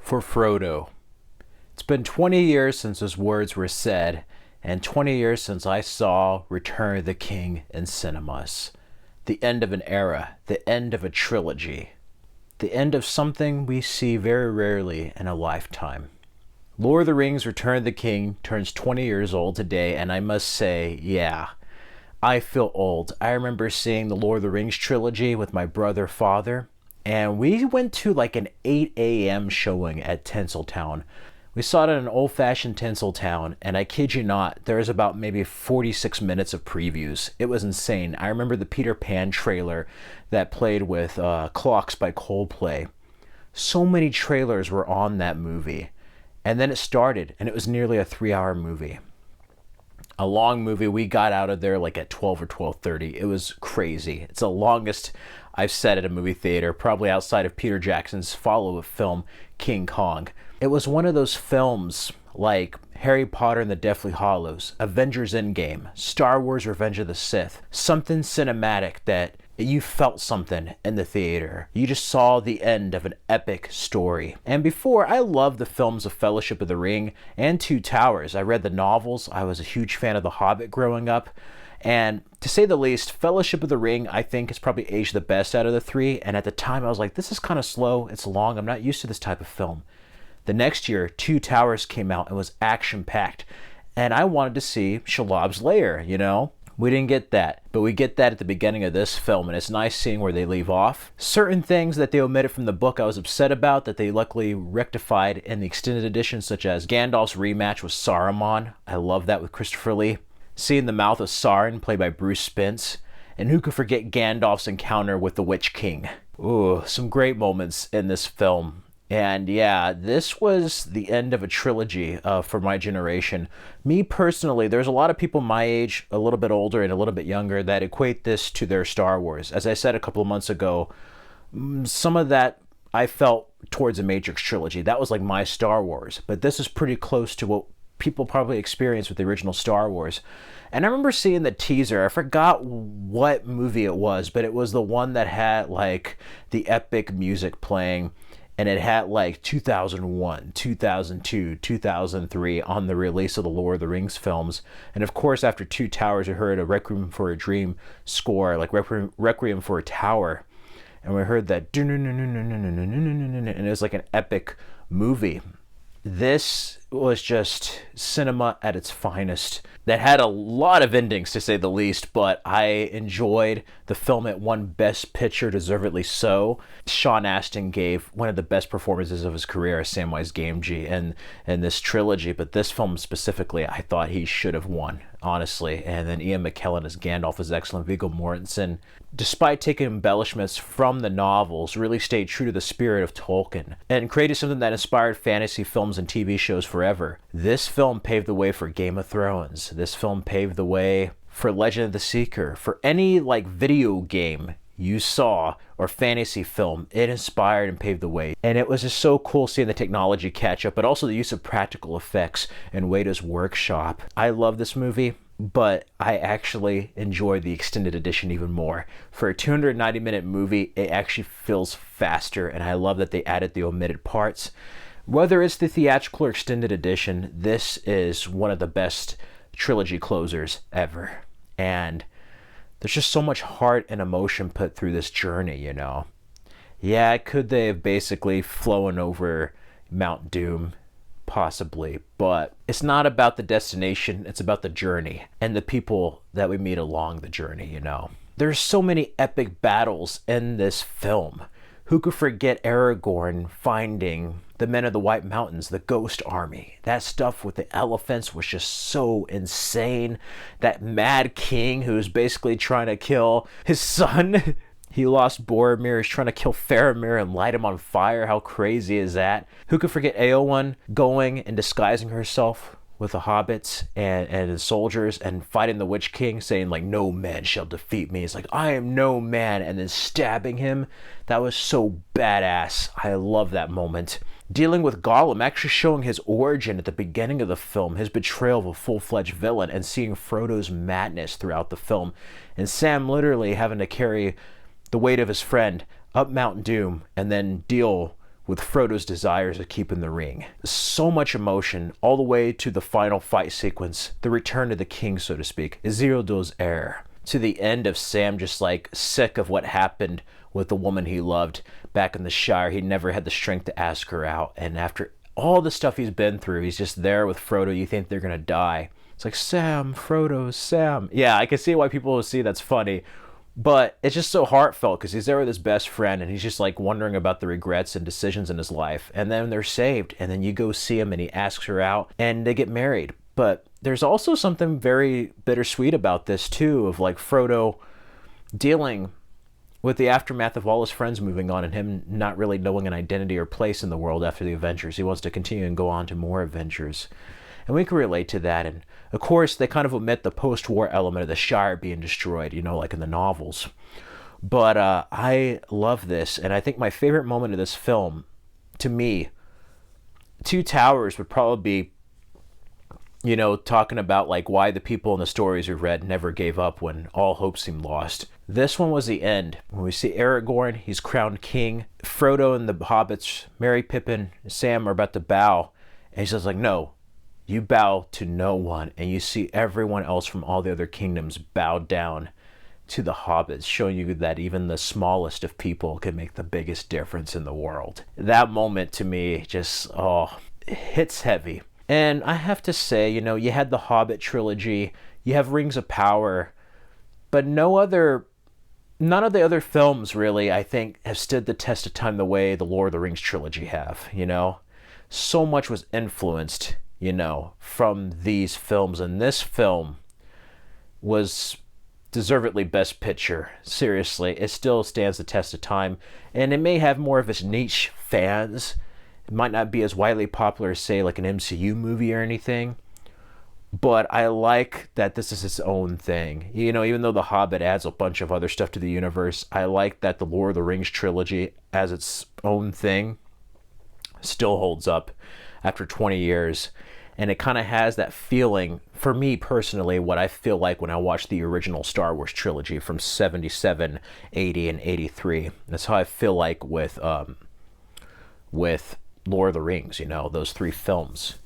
for Frodo. It's been 20 years since his words were said, and 20 years since I saw Return of the King in cinemas. The end of an era, the end of a trilogy, the end of something we see very rarely in a lifetime. Lord of the Rings Return of the King turns 20 years old today, and I must say, yeah, I feel old. I remember seeing the Lord of the Rings trilogy with my brother, father, and we went to like an 8 a.m. showing at Tinseltown. We saw it in an old-fashioned Tinseltown, and I kid you not, there was about maybe 46 minutes of previews. It was insane. I remember the Peter Pan trailer that played with Clocks by Coldplay. So many trailers were on that movie. And then it started, and it was nearly a 3-hour movie. A long movie. We got out of there like at 12 or 12:30. It was crazy. It's the longest I've sat at a movie theater, probably outside of Peter Jackson's follow-up film, King Kong. It was one of those films like Harry Potter and the Deathly Hallows, Avengers Endgame, Star Wars Revenge of the Sith. Something cinematic that you felt something in the theater. You just saw the end of an epic story. And before, I loved the films of Fellowship of the Ring and Two Towers. I read the novels. I was a huge fan of The Hobbit growing up. And to say the least, Fellowship of the Ring, I think, is probably aged the best out of the three. And at the time, I was like, this is kind of slow. It's long. I'm not used to this type of film. The next year, Two Towers came out and was action-packed. And I wanted to see Shalab's lair, you know? We didn't get that, but we get that at the beginning of this film, and it's nice seeing where they leave off. Certain things that they omitted from the book I was upset about that they luckily rectified in the extended edition, such as Gandalf's rematch with Saruman. I love that with Christopher Lee. Seeing the mouth of Sauron, played by Bruce Spence. And who could forget Gandalf's encounter with the Witch King? Ooh, some great moments in this film. And yeah, this was the end of a trilogy for my generation. Me personally, there's a lot of people my age, a little bit older and a little bit younger, that equate this to their Star Wars. As I said a couple of months ago, some of that I felt towards the Matrix trilogy. That was like my Star Wars. But this is pretty close to what people probably experienced with the original Star Wars. And I remember seeing the teaser. I forgot what movie it was, but it was the one that had like the epic music playing. And it had like 2001, 2002, 2003 on the release of the Lord of the Rings films. And of course, after Two Towers, we heard a Requiem for a Dream score, like Requiem for a Tower. And we heard that, and it was like an epic movie. This was just cinema at its finest. That had a lot of endings, to say the least, but I enjoyed the film. It won Best Picture, deservedly so. Sean Astin gave one of the best performances of his career as Samwise Gamgee in this trilogy, but this film specifically, I thought he should have won, honestly. And then Ian McKellen as Gandalf is excellent. Viggo Mortensen, despite taking embellishments from the novels, really stayed true to the spirit of Tolkien and created something that inspired fantasy films and TV shows forever. This film paved the way for Game of Thrones. This film paved the way for Legend of the Seeker. For any like video game you saw or fantasy film, it inspired and paved the way. And it was just so cool seeing the technology catch up, but also the use of practical effects in Waito's workshop. I love this movie, but I actually enjoyed the extended edition even more. For a 290-minute movie, it actually feels faster, and I love that they added the omitted parts. Whether it's the theatrical or extended edition, this is one of the best trilogy closers ever. And there's just so much heart and emotion put through this journey, you know. Yeah, could they have basically flown over Mount Doom? Possibly, but it's not about the destination, it's about the journey and the people that we meet along the journey, you know. There's so many epic battles in this film. Who could forget Aragorn finding the Men of the White Mountains, the Ghost Army? That stuff with the elephants was just so insane. That Mad King who's basically trying to kill his son. He lost Boromir, he's trying to kill Faramir and light him on fire. How crazy is that? Who could forget Eowyn going and disguising herself with the hobbits and the soldiers and fighting the Witch King, saying like, no man shall defeat me. It's like, I am no man, and then stabbing him. That was so badass. I love that moment. Dealing with Gollum, actually showing his origin at the beginning of the film, his betrayal of a full-fledged villain, and seeing Frodo's madness throughout the film. And Sam literally having to carry the weight of his friend up Mount Doom and then deal with Frodo's desires of keeping the ring. So much emotion, all the way to the final fight sequence, the return of the king, so to speak, Isildur's heir, to the end of Sam just like sick of what happened with the woman he loved back in the Shire. He never had the strength to ask her out, and after all the stuff he's been through, he's just there with Frodo. You think they're gonna die. It's like, Sam, Frodo, Sam. Yeah, I can see why people will see that's funny, but it's just so heartfelt because he's there with his best friend and he's just like wondering about the regrets and decisions in his life. And then they're saved, and then you go see him and he asks her out and they get married. But there's also something very bittersweet about this too, of like Frodo dealing with the aftermath of all his friends moving on and him not really knowing an identity or place in the world after the adventures. He wants to continue and go on to more adventures. And we can relate to that. And of course, they kind of omit the post-war element of the Shire being destroyed, you know, like in the novels. But I love this. And I think my favorite moment of this film, to me, Two Towers would probably be, you know, talking about like why the people in the stories we've read never gave up when all hope seemed lost. This one was the end. When we see Aragorn, he's crowned king. Frodo and the hobbits, Merry, Pippin, Sam are about to bow. And he says like, no, you bow to no one. And you see everyone else from all the other kingdoms bow down to the hobbits, showing you that even the smallest of people can make the biggest difference in the world. That moment to me just, hits heavy. And I have to say, you know, you had the Hobbit trilogy, you have Rings of Power, but none of the other films really, I think, have stood the test of time the way the Lord of the Rings trilogy have, you know? So much was influenced, you know, from these films, and this film was deservedly Best Picture. Seriously, it still stands the test of time, and it may have more of its niche fans. It might not be as widely popular as, say, like an MCU movie or anything, but I like that this is its own thing. You know, even though The Hobbit adds a bunch of other stuff to the universe, I like that the Lord of the Rings trilogy as its own thing still holds up after 20 years. And it kind of has that feeling, for me personally, what I feel like when I watch the original Star Wars trilogy from 77, 80, and 83. That's how I feel like with Lord of the Rings, you know, those three films.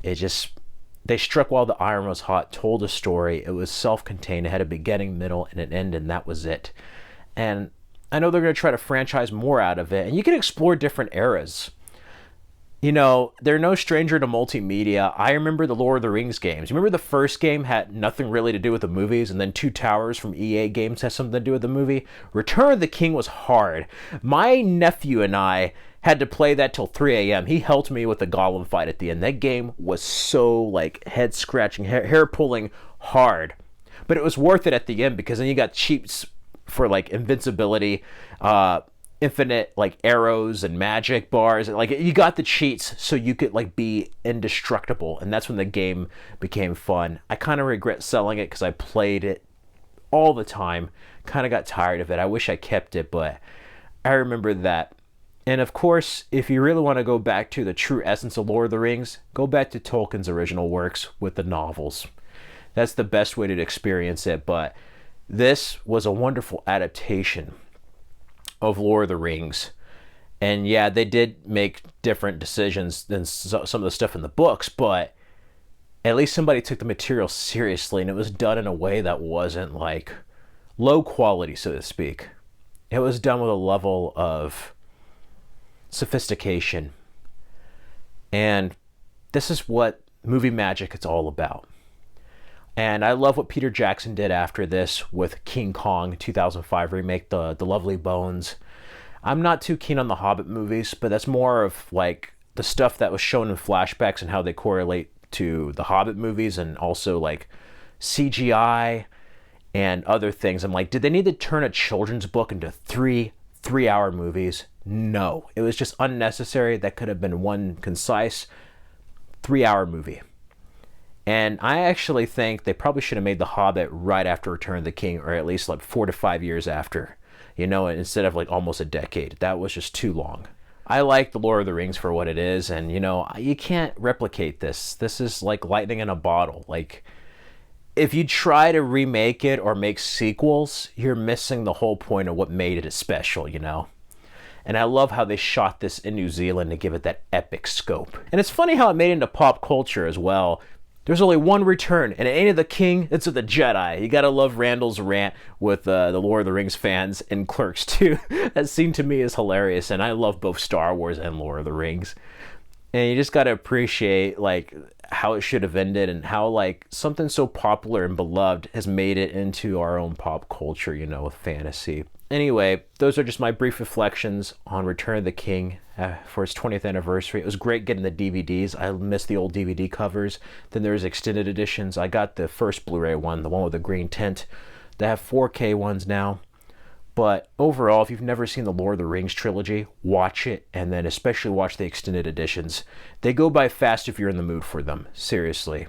They struck while the iron was hot, told a story. It was self-contained. It had a beginning, middle, and an end, and that was it. And I know they're going to try to franchise more out of it, and you can explore different eras. You know, they're no stranger to multimedia. I remember the Lord of the Rings games. Remember the first game had nothing really to do with the movies, and then Two Towers from EA Games has something to do with the movie? Return of the King was hard. My nephew and I had to play that till 3 a.m. He helped me with the Gollum fight at the end. That game was so, like, head-scratching, hair-pulling hard. But it was worth it at the end, because then you got cheats for, like, invincibility, infinite, like, arrows and magic bars. Like, you got the cheats so you could, like, be indestructible. And that's when the game became fun. I kind of regret selling it because I played it all the time. Kind of got tired of it. I wish I kept it, but I remember that. And of course, if you really want to go back to the true essence of Lord of the Rings, go back to Tolkien's original works with the novels. That's the best way to experience it. But this was a wonderful adaptation of Lord of the Rings. And yeah, they did make different decisions than some of the stuff in the books, but at least somebody took the material seriously, and it was done in a way that wasn't like low quality, so to speak. It was done with a level of sophistication. And this is what movie magic is all about. And I love what Peter Jackson did after this with King Kong 2005 remake, the Lovely Bones. I'm not too keen on the Hobbit movies, but that's more of like the stuff that was shown in flashbacks and how they correlate to the Hobbit movies, and also like CGI and other things. I'm like, did they need to turn a children's book into three-hour movies? No, it was just unnecessary. That could have been one concise 3-hour movie. And I actually think they probably should have made The Hobbit right after Return of the King, or at least like 4 to 5 years after, you know, instead of like almost a decade. That was just too long. I like The Lord of the Rings for what it is, and you know, you can't replicate this. This is like lightning in a bottle. Like, if you try to remake it or make sequels, you're missing the whole point of what made it special, you know? And I love how they shot this in New Zealand to give it that epic scope. And it's funny how it made it into pop culture as well. There's only one return, and it ain't the king, it's of the Jedi. You gotta love Randall's rant with the Lord of the Rings fans and Clerks too. That scene to me is hilarious, and I love both Star Wars and Lord of the Rings. And you just gotta appreciate like how it should have ended and how like something so popular and beloved has made it into our own pop culture, you know, with fantasy. Anyway, those are just my brief reflections on Return of the King for its 20th anniversary. It was great getting the DVDs. I miss the old DVD covers. Then there's extended editions. I got the first Blu-ray one, the one with the green tint. They have 4K ones now. But overall, if you've never seen the Lord of the Rings trilogy, watch it, and then especially watch the extended editions. They go by fast if you're in the mood for them. Seriously.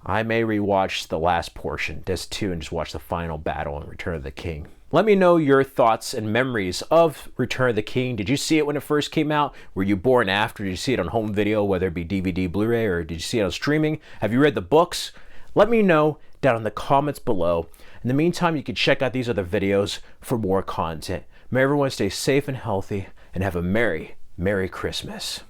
I may rewatch the last portion, Disc 2, and just watch the final battle in Return of the King. Let me know your thoughts and memories of Return of the King. Did you see it when it first came out? Were you born after? Did you see it on home video, whether it be DVD, Blu-ray, or did you see it on streaming? Have you read the books? Let me know down in the comments below. In the meantime, you can check out these other videos for more content. May everyone stay safe and healthy, and have a Merry, Merry Christmas.